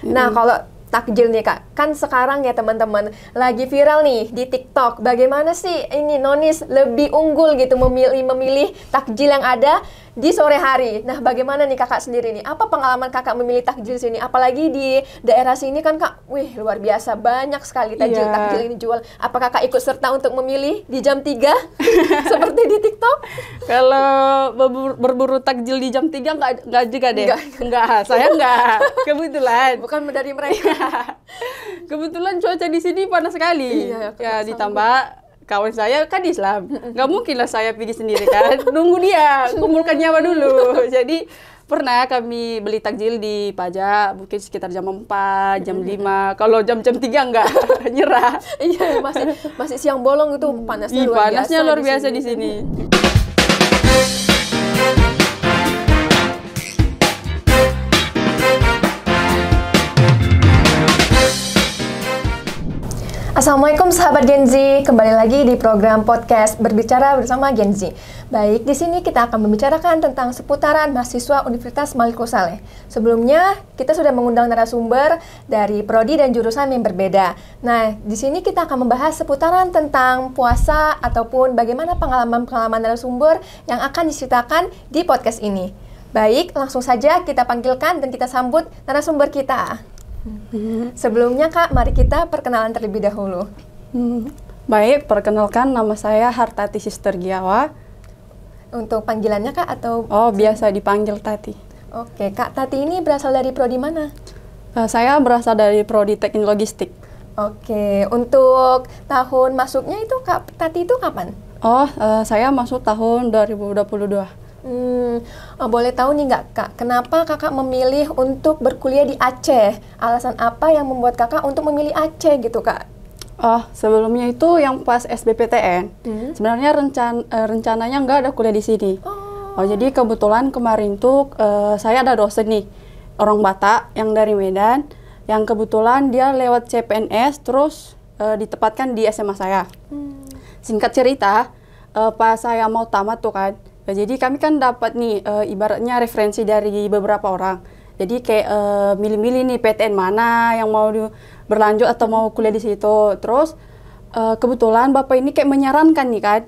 Nah, kalau takjil nih Kak, kan sekarang ya teman-teman lagi viral nih di TikTok. Bagaimana sih ini Nonis lebih unggul gitu memilih takjil yang ada di sore hari. Nah, bagaimana nih Kakak sendiri nih? Apa pengalaman Kakak memilih takjil sini? Apalagi di daerah sini kan Kak, wih luar biasa banyak sekali takjil yang dijual. Apa Kakak ikut serta untuk memilih di jam 3 seperti di TikTok? Kalau berburu takjil di jam 3 enggak juga deh. Enggak, saya enggak. Kebetulan. Bukan dari mereka. Kebetulan cuaca di sini panas sekali. Iya, ya ditambah kawan saya kan Islam, nggak mungkin lah saya pergi sendiri kan, nunggu dia, kumpulkan nyawa dulu. Jadi pernah kami beli takjil di Pajak, mungkin sekitar jam 4, jam 5. Kalau jam-jam 3 nggak nyerah. Iya, masih siang bolong itu panasnya luar biasa. Panasnya luar biasa di sini. Assalamualaikum sahabat Gen Z, kembali lagi di program podcast Berbicara Bersama Gen Z. Baik, di sini kita akan membicarakan tentang seputaran mahasiswa Universitas Malikul Saleh. Sebelumnya, kita sudah mengundang narasumber dari prodi dan jurusan yang berbeda. Nah, di sini kita akan membahas seputaran tentang puasa ataupun bagaimana pengalaman-pengalaman narasumber yang akan diceritakan di podcast ini. Baik, langsung saja kita panggilkan dan kita sambut narasumber kita. Sebelumnya Kak, mari kita perkenalan terlebih dahulu. Baik, perkenalkan nama saya Hartati Sister Giawa. Untuk panggilannya Kak atau? Oh, biasa dipanggil Tati. Oke, Kak Tati ini berasal dari prodi mana? Saya berasal dari prodi Teknik Logistik. Oke, untuk tahun masuknya itu Kak Tati itu kapan? Oh, saya masuk tahun 2022. Boleh tahu nih nggak Kak, kenapa Kakak memilih untuk berkuliah di Aceh? Alasan apa yang membuat Kakak untuk memilih Aceh gitu Kak? Oh, sebelumnya itu yang pas SBPTN, sebenarnya rencananya nggak ada kuliah di sini. Oh, jadi kebetulan kemarin tuh saya ada dosen nih, orang Batak yang dari Medan, yang kebetulan dia lewat CPNS terus ditempatkan di SMA saya. Singkat cerita, pas saya mau tamat tuh kan, jadi kami kan dapat nih ibaratnya referensi dari beberapa orang. Jadi kayak milih-milih nih PTN mana yang mau berlanjut atau mau kuliah di situ. Terus kebetulan Bapak ini kayak menyarankan nih kan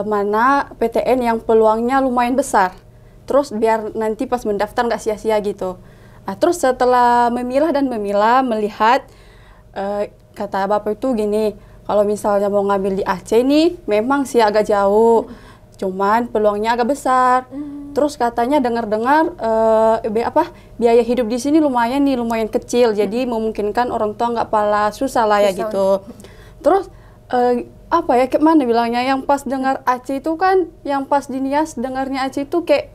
mana PTN yang peluangnya lumayan besar. Terus biar nanti pas mendaftar nggak sia-sia gitu. Nah, terus setelah memilah melihat kata Bapak itu gini, kalau misalnya mau ngambil di Aceh nih memang sih agak jauh. Cuman peluangnya agak besar. Terus katanya dengar-dengar biaya hidup di sini lumayan kecil. Jadi memungkinkan orang tua nggak pala susah lah ya gitu. Terus kayak mana bilangnya, yang pas dengar Aceh itu kan, yang pas di Nias dengarnya Aceh itu kayak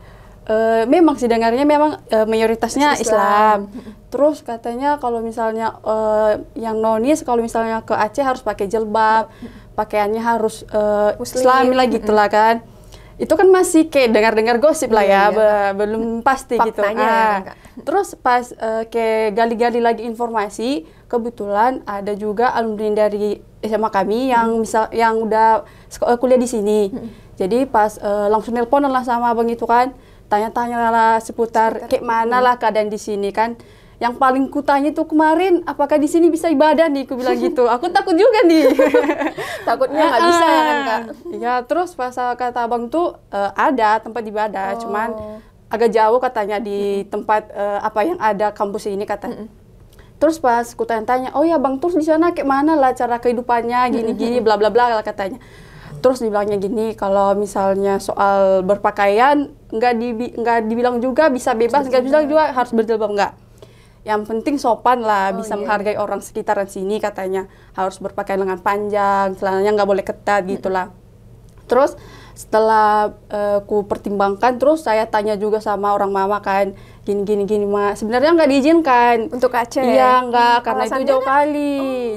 memang sih dengarnya memang mayoritasnya Islam. Terus katanya kalau misalnya yang nonis kalau misalnya ke Aceh harus pakai jilbab, pakaiannya harus Islami lah gitulah kan. Itu kan masih kayak dengar-dengar gosip lah ya, belum pasti gitu. Terus pas kayak gali-gali lagi informasi, kebetulan ada juga alumni dari SMA kami yang udah kuliah di sini. Jadi pas langsung nelpon lah sama abang itu kan, tanya-tanya lah seputar kayak mana lah keadaan di sini kan. Yang paling kutanya tuh kemarin, apakah di sini bisa ibadah nih? Aku bilang gitu. Aku takut juga nih. Takutnya nggak bisa ya kan Kak? Ya, terus pas kata abang tuh ada tempat ibadah, cuman agak jauh katanya di tempat yang ada kampus ini kata. Terus pas ku tanya, oh ya bang, terus di sana kayak mana lah cara kehidupannya, gini-gini, bla bla bla lah katanya. Terus dibilangnya gini, kalau misalnya soal berpakaian nggak dibilang juga bisa bebas, nggak bisa juga harus berjilbab, nggak. Yang penting sopan lah, bisa menghargai orang sekitaran sini katanya. Harus berpakaian lengan panjang, celananya nggak boleh ketat gitulah. Terus setelah ku pertimbangkan, terus saya tanya juga sama orang mama kan, gini Ma, sebenarnya nggak diizinkan untuk Aceh. Iya nggak, karena itu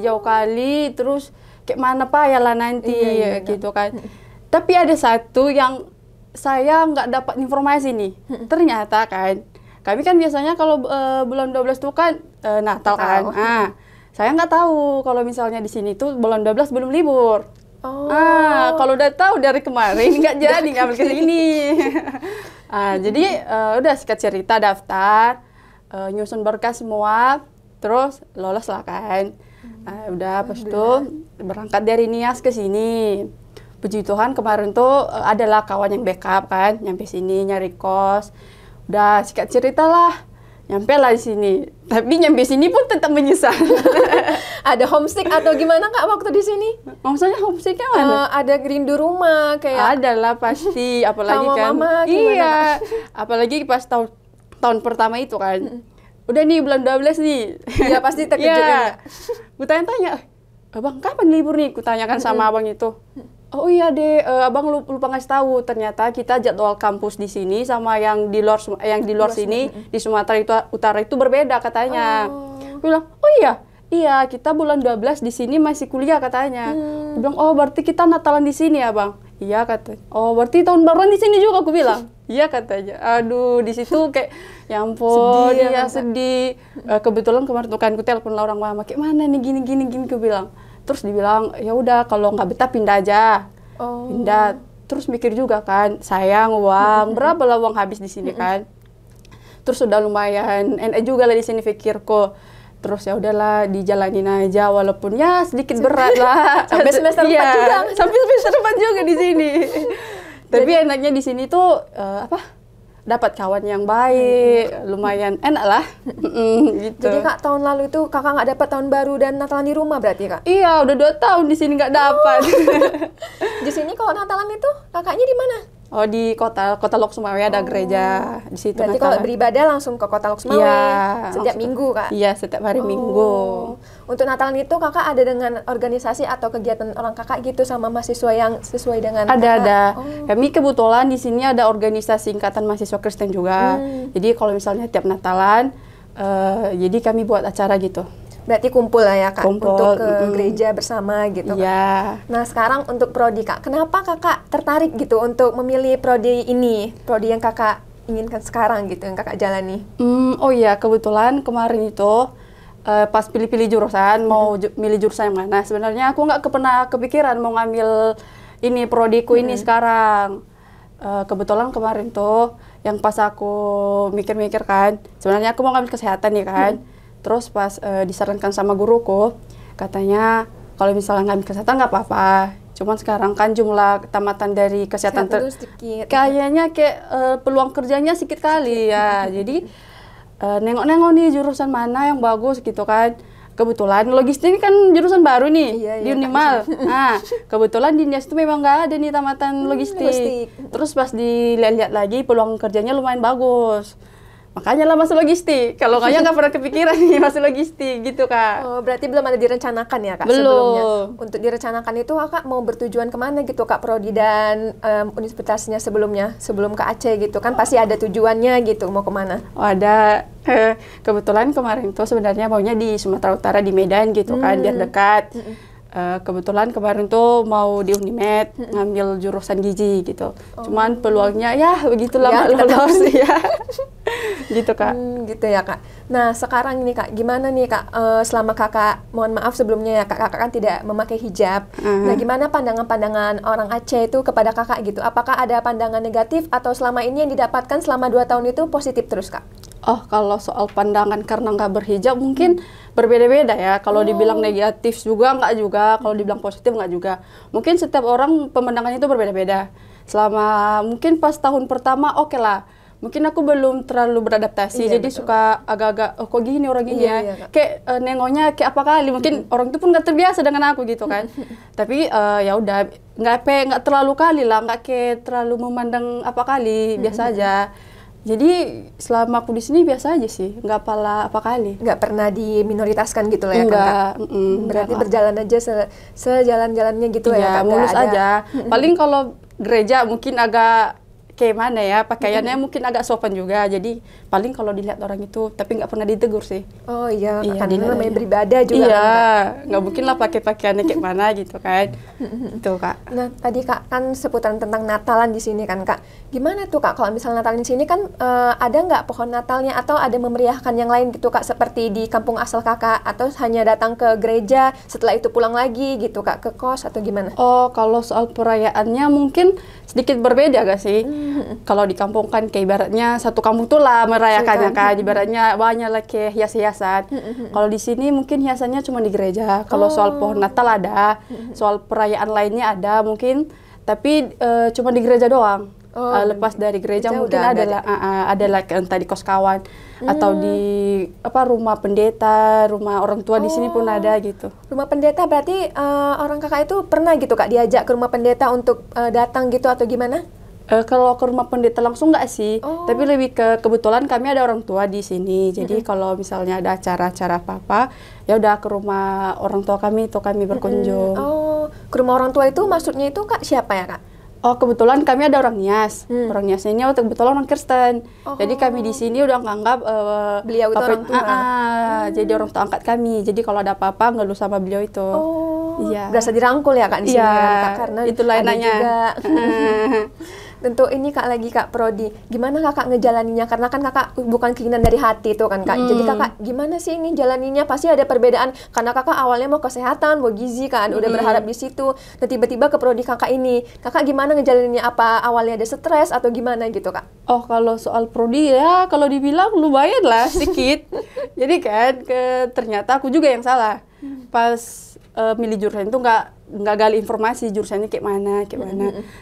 jauh kali, terus kayak mana Pak ya lah nanti gitu kan. Tapi ada satu yang saya nggak dapat informasi nih, ternyata kan. Kami kan biasanya kalau bulan 12 itu kan Natal kan. Saya nggak tahu kalau misalnya di sini tuh bulan 12 belum libur. Kalau udah tahu dari kemarin nggak jadi ngambil ke sini. Jadi udah singkat cerita daftar, nyusun berkas semua. terus lolos lah kan. Nah, udah pas itu berangkat dari Nias ke sini. Puji Tuhan kemarin tuh adalah kawan yang backup kan, nyampe sini nyari kos. Udah sikat cerita lah, nyampe lah di sini. Tapi nyampe sini pun tetap menyesal. Ada homesick atau gimana Kak waktu di sini? Maksudnya homesicknya mana? Ada rindu rumah kayak. Ada lah pasti, apalagi sama kan. mama, gimana, Iya, apalagi pas tahun pertama itu kan. Udah nih bulan 12 nih. Iya pasti terkejut ya. Gue tanya-tanya, abang kapan libur nih? Kutanyakan sama abang itu. Oh iya deh, abang lupa ngasih tahu. Ternyata kita jadwal kampus di sini sama yang di luar sini di Sumatera Utara itu berbeda katanya. Gue bilang, oh iya kita bulan 12 di sini masih kuliah katanya. Gue bilang, oh berarti kita Natalan di sini ya bang? Iya katanya. Oh berarti tahun baruan di sini juga? Aku bilang. Iya katanya. Aduh di situ kayak ya ampun, sedih. Kebetulan kemarin tuh kan aku telepon orang mama, kayak mana nih gini aku bilang. Terus dibilang, ya udah kalau nggak betah pindah aja. Pindah. Terus mikir juga kan, sayang uang, berapa lah uang habis di sini kan. Terus udah lumayan enak juga lah di sini pikirku. Terus ya udahlah dijalanin aja walaupun ya sedikit berat lah. Sampai semester 4 juga. Sampai semester 4 juga di sini. Tapi enaknya di sini tuh dapat kawan yang baik, lumayan enak lah. Gitu. Jadi Kak tahun lalu itu Kakak nggak dapat tahun baru dan Natalan di rumah berarti Kak? Iya, udah 2 tahun di sini nggak dapat. Di sini kalau Natalan itu kakaknya di mana? Oh di kota Lok Sumawe ada gereja di situ. Berarti kalau beribadah langsung ke kota Lok Sumawe setiap minggu Kak? Iya, setiap hari Minggu. Untuk Natalan itu Kakak ada dengan organisasi atau kegiatan orang Kakak gitu sama mahasiswa yang sesuai dengan Ada. Kami kebetulan di sini ada organisasi Ikatan Mahasiswa Kristen juga. Jadi kalau misalnya tiap Natalan, jadi kami buat acara gitu. Berarti kumpul lah ya Kak, kumpul, untuk ke gereja bersama gitu Kak. Nah sekarang untuk prodi Kak, kenapa Kakak tertarik gitu untuk memilih prodi ini? Prodi yang Kakak inginkan sekarang gitu, yang Kakak jalani? Oh iya, kebetulan kemarin itu pas pilih-pilih jurusan, mau milih jurusan yang mana. Sebenarnya aku nggak pernah kepikiran mau ngambil ini, prodiku ini sekarang. Kebetulan kemarin tuh, yang pas aku mikir-mikir kan, sebenarnya aku mau ngambil kesehatan nih kan. Terus pas disarankan sama guruku, katanya kalau misalnya ngambil kesehatan nggak apa-apa. Cuman sekarang kan jumlah tamatan dari kesehatan sedikit. Kayaknya kayak peluang kerjanya sedikit kali ya. Jadi nengok-nengok nih jurusan mana yang bagus gitu kan. Kebetulan logistik ini kan jurusan baru nih di Unimal. Nah, kebetulan di Nias itu memang nggak ada nih tamatan logistik. Terus pas dilihat-lihat lagi peluang kerjanya lumayan bagus. Makanya lah masuk logistik. Kalau kayaknya nggak pernah kepikiran nih masuk logistik gitu Kak. Oh, berarti belum ada direncanakan ya Kak? Belum. Sebelumnya. Untuk direncanakan itu Kak mau bertujuan kemana gitu Kak, prodi dan universitasnya sebelumnya, sebelum ke Aceh gitu kan pasti ada tujuannya gitu, mau kemana? Oh, ada. Kebetulan kemarin tuh sebenarnya maunya di Sumatera Utara di Medan gitu kan, biar dekat. Kebetulan kemarin tuh mau di Unimed ngambil jurusan gizi gitu. Cuman peluangnya ya begitulah ya, lolos ya. Gitu Kak. Gitu ya Kak. Nah sekarang ini Kak, gimana nih Kak, selama Kakak, mohon maaf sebelumnya ya Kak, Kakak kan tidak memakai hijab. Nah gimana pandangan-pandangan orang Aceh itu kepada Kakak gitu? Apakah ada pandangan negatif atau selama ini yang didapatkan selama 2 tahun itu positif terus Kak? Oh, kalau soal pandangan karena nggak berhijab mungkin berbeda-beda ya. Kalau dibilang negatif juga nggak juga, kalau dibilang positif nggak juga. Mungkin setiap orang pemandangannya itu berbeda-beda. Selama mungkin pas tahun pertama oke lah. Mungkin aku belum terlalu beradaptasi, jadi betul. Suka agak-agak, oh kok gini orang ini ya. Kayak nengoknya kayak apa kali, mungkin orang itu pun nggak terbiasa dengan aku gitu kan. Tapi ya udah, nggak terlalu kali lah, nggak kayak terlalu memandang apa kali, biasa aja. Jadi selama aku di sini biasa aja sih, nggak apa kali. Nggak pernah diminoritaskan gitu lah ya enggak, kan Kak? Berarti berjalan aja sejalan-jalannya gitu ya Kak? Mulus aja. Paling kalau gereja mungkin agak kayak mana ya, pakaiannya mungkin agak sopan juga. Jadi paling kalau dilihat orang itu, tapi nggak pernah ditegur sih. Oh iya, karena namanya beribadah juga. Iya, nggak mungkin lah pakai pakaiannya kayak mana gitu kan. Itu Kak. Nah tadi Kak kan seputaran tentang Natalan di sini kan Kak. Gimana tuh Kak kalau misalnya Natalan di sini kan ada nggak pohon Natalnya atau ada memeriahkan yang lain gitu Kak, seperti di kampung asal Kakak, atau hanya datang ke gereja setelah itu pulang lagi gitu Kak ke kos atau gimana? Oh kalau soal perayaannya mungkin sedikit berbeda gak sih? Kalau di kampung kan kayak ibaratnya satu kampung tuh lah merayakannya kan, ibaratnya banyak lah kayak hias-hiasan. Kalau di sini mungkin hiasannya cuma di gereja. Kalau soal pohon Natal ada, soal perayaan lainnya ada mungkin, tapi cuma di gereja doang. Lepas dari gereja mungkin adalah entah di kos kawan atau di rumah pendeta, rumah orang tua di sini pun ada gitu. Rumah pendeta berarti orang kakak itu pernah gitu kak diajak ke rumah pendeta untuk datang gitu atau gimana? Kalau ke rumah pendeta langsung nggak sih, tapi lebih ke kebetulan kami ada orang tua di sini. Jadi kalau misalnya ada acara-acara apa-apa, ya udah ke rumah orang tua kami itu kami berkunjung. Ke rumah orang tua itu maksudnya itu kak siapa ya kak? Oh, kebetulan kami ada orang Nias. Orang Nias ini kebetulan orang Kristen. Jadi kami di sini udah nganggap beliau itu orang tua. Jadi orang tua angkat kami. Jadi kalau ada apa-apa ngeluh sama beliau itu. Iya. Berasa dirangkul ya kak di sini kan, kak, karena itulah enaknya. Juga. Tentu ini kak lagi kak Prodi. Gimana kakak ngejalaninya? Karena kan kakak bukan keinginan dari hati tuh kan kak. Jadi kakak gimana sih ini jalaninya? Pasti ada perbedaan. Karena kakak awalnya mau kesehatan, mau gizi kan, udah berharap di situ. Dan tiba-tiba ke Prodi kakak ini. Kakak gimana ngejalaninnya? Apa awalnya ada stres atau gimana gitu kak? Oh kalau soal Prodi ya kalau dibilang lumayan lah sedikit. Jadi kan ternyata aku juga yang salah. Pas milih jurusan itu nggak gali informasi jurusannya kayak mana.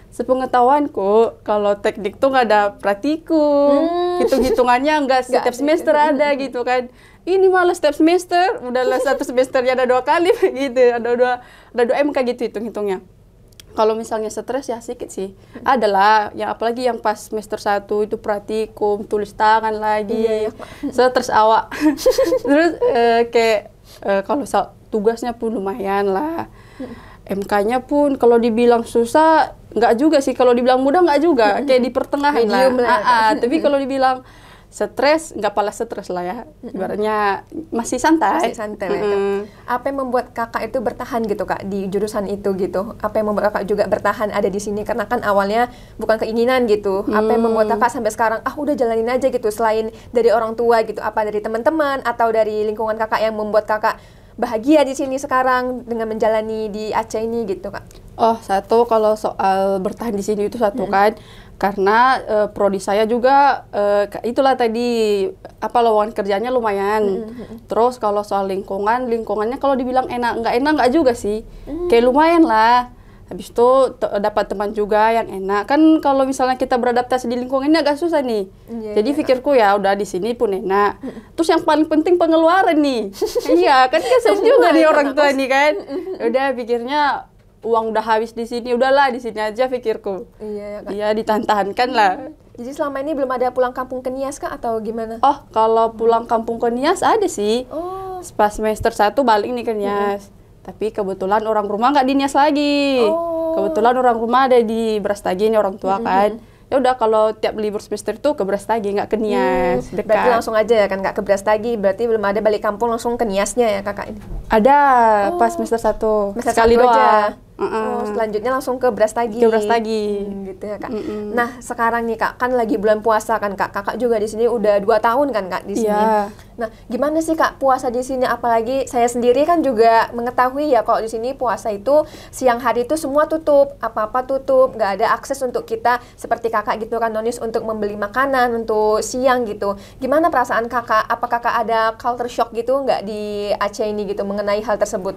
Sepengetahuanku kalau teknik tuh nggak ada praktikum, hitung-hitungannya nggak setiap semester ada gitu kan. Ini malah setiap semester, udahlah satu semesternya ada 2 kali gitu, ada dua MK gitu hitung-hitungnya. Kalau misalnya stres ya sedikit sih. Adalah yang apalagi yang pas semester 1 itu praktikum, tulis tangan lagi. Stres awak. Terus kalau tugasnya pun lumayan lah. MK-nya pun kalau dibilang susah nggak juga sih, kalau dibilang mudah nggak juga, kayak di pertengahan lah. Tapi kalau dibilang stres nggak pala stres lah ya, ibaratnya masih santai. Lah. Apa yang membuat kakak itu bertahan gitu kak di jurusan itu gitu? Apa yang membuat kakak juga bertahan ada di sini? Karena kan awalnya bukan keinginan gitu. Apa yang membuat kakak sampai sekarang udah jalanin aja gitu, selain dari orang tua gitu? Apa dari teman-teman atau dari lingkungan kakak yang membuat kakak bahagia di sini sekarang dengan menjalani di Aceh ini gitu kak? Oh, satu kalau soal bertahan di sini itu satu kan, karena prodi saya juga itulah tadi lowongan kerjanya lumayan. Terus kalau soal lingkungannya kalau dibilang enak nggak juga sih, kayak lumayan lah. Habis itu dapat teman juga yang enak. Kan kalau misalnya kita beradaptasi di lingkungan ini agak susah nih. Jadi pikirku ya udah di sini pun enak. Terus yang paling penting pengeluaran nih. Iya, kan kasihan juga nih orang tua nih kan. Udah pikirnya uang udah habis di sini, udahlah di sini aja pikirku. Iya, ditahan-tahankan lah. Jadi selama ini belum ada pulang kampung ke Nias kah atau gimana? Oh, kalau pulang kampung ke Nias ada sih. Pas semester 1 balik nih ke Nias. Tapi kebetulan orang rumah nggak di Nias lagi. Kebetulan orang rumah ada di Brastagi nih orang tua kan. Ya udah kalau tiap libur semester itu ke Brastagi, nggak ke Nias. Dekat. Berarti langsung aja ya kan nggak ke Brastagi. Berarti belum ada balik kampung langsung ke Niasnya ya kakak ini? Ada pas semester 1. Sekali doang. Selanjutnya langsung ke Brastagi. Gitu ya kak. Nah sekarang nih kak, kan lagi bulan puasa kan kak. Kakak juga di sini udah 2 tahun kan kak di sini. Nah gimana sih kak puasa di sini? Apalagi saya sendiri kan juga mengetahui ya kalau di sini puasa itu siang hari itu semua tutup, apa-apa tutup, nggak ada akses untuk kita seperti kakak gitu kan Nonis untuk membeli makanan untuk siang gitu. Gimana perasaan kakak? Apa kakak ada culture shock gitu nggak di Aceh ini gitu mengenai hal tersebut?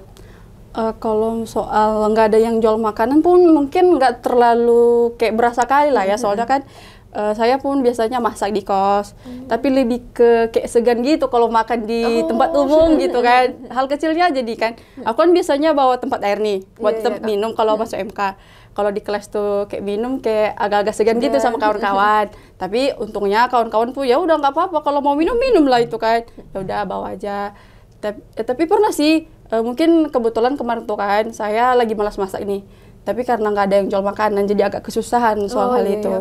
Kalau soal nggak ada yang jual makanan pun mungkin nggak terlalu kayak berasa kali lah ya, soalnya kan saya pun biasanya masak di kos, tapi lebih ke kayak segan gitu kalau makan di tempat umum gitu kan. Hal kecilnya jadi kan, aku kan biasanya bawa tempat air nih, buat tempat minum kalau masuk MK. Kalau di kelas tuh kayak minum kayak agak-agak segan gitu sama kawan-kawan. Tapi untungnya kawan-kawan pun ya udah nggak apa-apa, kalau mau minum lah itu kan. Ya udah bawa aja. Tapi pernah sih, mungkin kebetulan kemarin tuh kan saya lagi malas masak nih. Tapi karena nggak ada yang jual makanan, jadi agak kesusahan soal hal itu.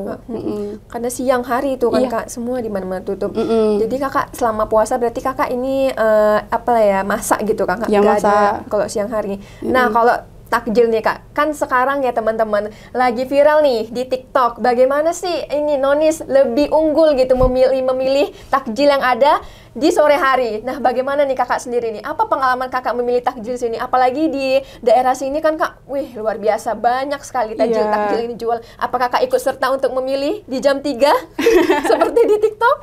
Karena siang hari itu kan kak, semua di mana-mana tutup. Jadi kakak selama puasa berarti kakak ini masak gitu kakak? Ya, masak. Kalau siang hari. Nah kalau takjil nih kak, kan sekarang ya teman-teman lagi viral nih di TikTok. Bagaimana sih ini Nonis lebih unggul gitu memilih takjil yang ada di sore hari. Nah, bagaimana nih kakak sendiri nih? Apa pengalaman kakak memilih takjil sini? Apalagi di daerah sini kan kak, wih luar biasa, banyak sekali takjil ini jual. Apa kakak ikut serta untuk memilih di jam 3 seperti di TikTok?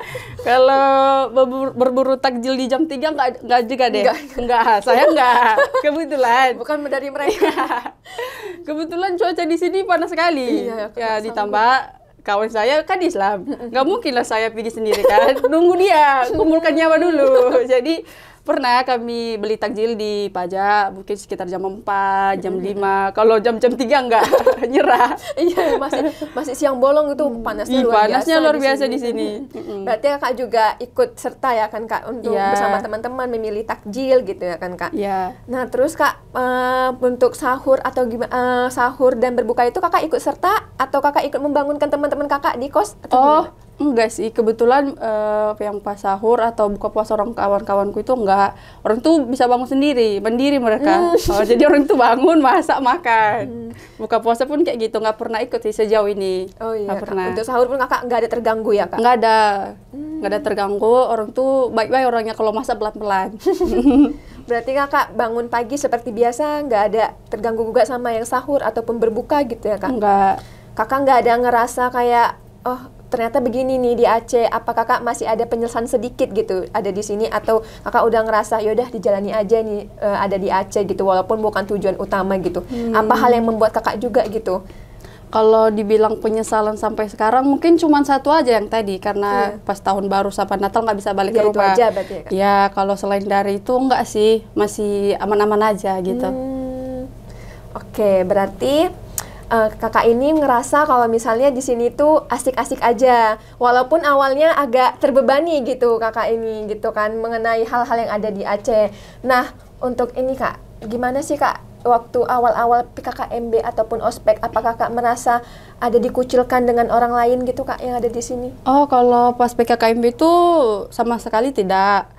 Kalau berburu takjil di jam 3 enggak juga deh. Enggak, saya enggak. Kebetulan. Bukan dari mereka. Kebetulan cuaca di sini panas sekali. Ya, ditambah kawan saya kan Islam, nggak mungkin lah saya pergi sendiri kan, nunggu dia, kumpulkan nyawa dulu. Jadi pernah kami beli takjil di Pajak, mungkin sekitar jam 4, jam 5. Kalau jam-jam 3 enggak, nyerah. Iya, masih siang bolong itu panasnya luar biasa di sini. Berarti kakak juga ikut serta ya kan kak untuk bersama teman-teman memilih takjil gitu ya kan kak. Iya. Nah terus kak untuk sahur atau gimana sahur dan berbuka itu kakak ikut serta atau kakak ikut membangunkan teman-teman kakak di kos? Atau enggak sih, kebetulan yang pas sahur atau buka puasa orang kawan-kawanku itu enggak. Orang tuh bisa bangun sendiri, mandiri mereka. Jadi orang tuh bangun, masak, makan. Buka puasa pun kayak gitu, nggak pernah ikut sih sejauh ini. Oh iya, nggak pernah. Untuk sahur pun kakak nggak ada terganggu ya kak? Nggak ada terganggu. Orang tuh baik-baik orangnya, kalau masak pelan-pelan. Berarti kakak bangun pagi seperti biasa, nggak ada terganggu juga sama yang sahur ataupun berbuka gitu ya kak? Enggak. Kakak nggak ada ngerasa kayak, oh ternyata begini nih di Aceh, apa kakak masih ada penyesalan sedikit gitu ada di sini, atau kakak udah ngerasa yaudah dijalani aja nih ada di Aceh gitu walaupun bukan tujuan utama gitu. Apa hal yang membuat kakak juga gitu? Kalau dibilang penyesalan sampai sekarang mungkin cuma satu aja yang tadi, karena pas tahun baru sampai Natal nggak bisa balik ke rumah. Itu aja berarti ya kak? Ya, kalau selain dari itu enggak sih, masih aman-aman aja gitu. Oke, berarti kakak ini ngerasa kalau misalnya di sini tuh asik-asik aja, walaupun awalnya agak terbebani gitu kakak ini gitu kan mengenai hal-hal yang ada di Aceh. Nah untuk ini kak, gimana sih kak waktu awal-awal PKKMB ataupun ospek, apa kakak merasa ada dikucilkan dengan orang lain gitu kak yang ada di sini? Oh, kalau pas PKKMB itu sama sekali tidak.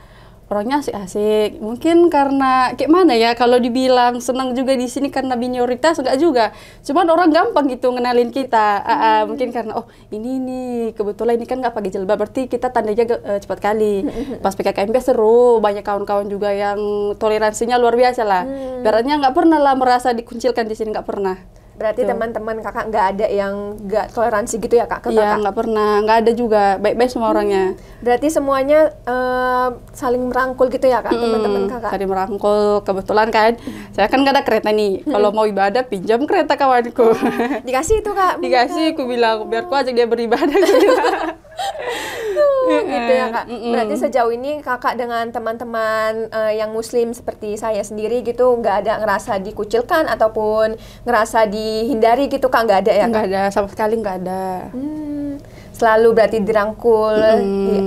Orangnya asik-asik. Mungkin karena kayak mana ya, kalau dibilang senang juga di sini karena minoritas enggak juga. Cuman orang gampang gitu ngenalin kita. Mungkin karena ini nih kebetulan ini kan nggak pakai jilbab, berarti kita tandanya cepat kali. Pas PKKMB seru, banyak kawan-kawan juga yang toleransinya luar biasa lah. Beratnya nggak pernah lah merasa dikucilkan di sini, nggak pernah. Berarti teman-teman kakak nggak ada yang nggak toleransi gitu ya kak? Iya, nggak pernah, nggak ada juga, baik-baik semua orangnya. Berarti semuanya saling merangkul gitu ya kak, teman-teman kakak? Saling merangkul, kebetulan kan, saya kan nggak ada kereta nih, kalau mau ibadah pinjam kereta kawanku. Dikasih itu kak? Dikasih, aku bilang, biar aku ajak dia beribadah. Gitu ya kak. Berarti sejauh ini kakak dengan teman-teman yang muslim seperti saya sendiri gitu nggak ada ngerasa dikucilkan ataupun ngerasa dihindari gitu kak, nggak ada ya kak? Nggak ada, sama sekali nggak ada. Selalu berarti dirangkul,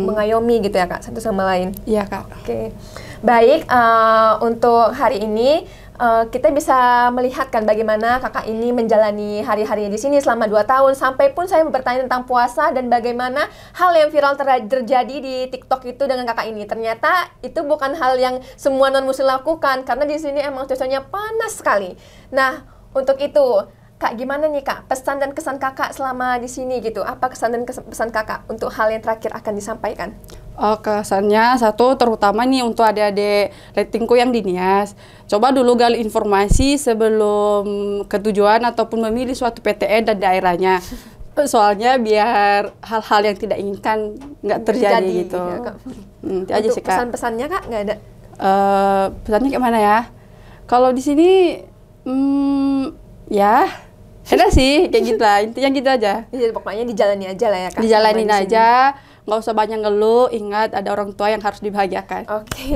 mengayomi gitu ya kak satu sama lain? Iya kak. Oke. Baik, untuk hari ini kita bisa melihatkan bagaimana kakak ini menjalani hari-hari di sini selama 2 tahun, sampai pun saya bertanya tentang puasa dan bagaimana hal yang viral terjadi di TikTok itu dengan kakak ini. Ternyata itu bukan hal yang semua non-muslim lakukan, karena di sini emang cuacanya panas sekali. Nah, untuk itu kak, gimana nih kak pesan dan kesan kakak selama di sini gitu? Apa kesan dan pesan kakak untuk hal yang terakhir akan disampaikan? Kesannya satu, terutama nih untuk adik-adik ratingku yang di Nias, coba dulu gali informasi sebelum ketujuan ataupun memilih suatu PTN dan daerahnya. Soalnya biar hal-hal yang tidak inginkan nggak terjadi gitu. Ya, Kak. Itu aja sih kak. Pesan-pesannya kak nggak ada? Pesannya kayak mana ya? Kalau di sini ya ada sih kayak gitu lah, intinya gitu aja. Iya, pokoknya dijalani aja lah ya kak. Dijalanin aja, nggak usah banyak ngeluh. Ingat ada orang tua yang harus dibahagiakan. Oke.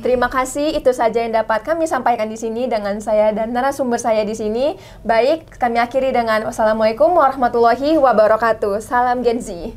Terima kasih, itu saja yang dapat kami sampaikan di sini dengan saya dan narasumber saya di sini. Baik, kami akhiri dengan wassalamualaikum warahmatullahi wabarakatuh. Salam Gen Z.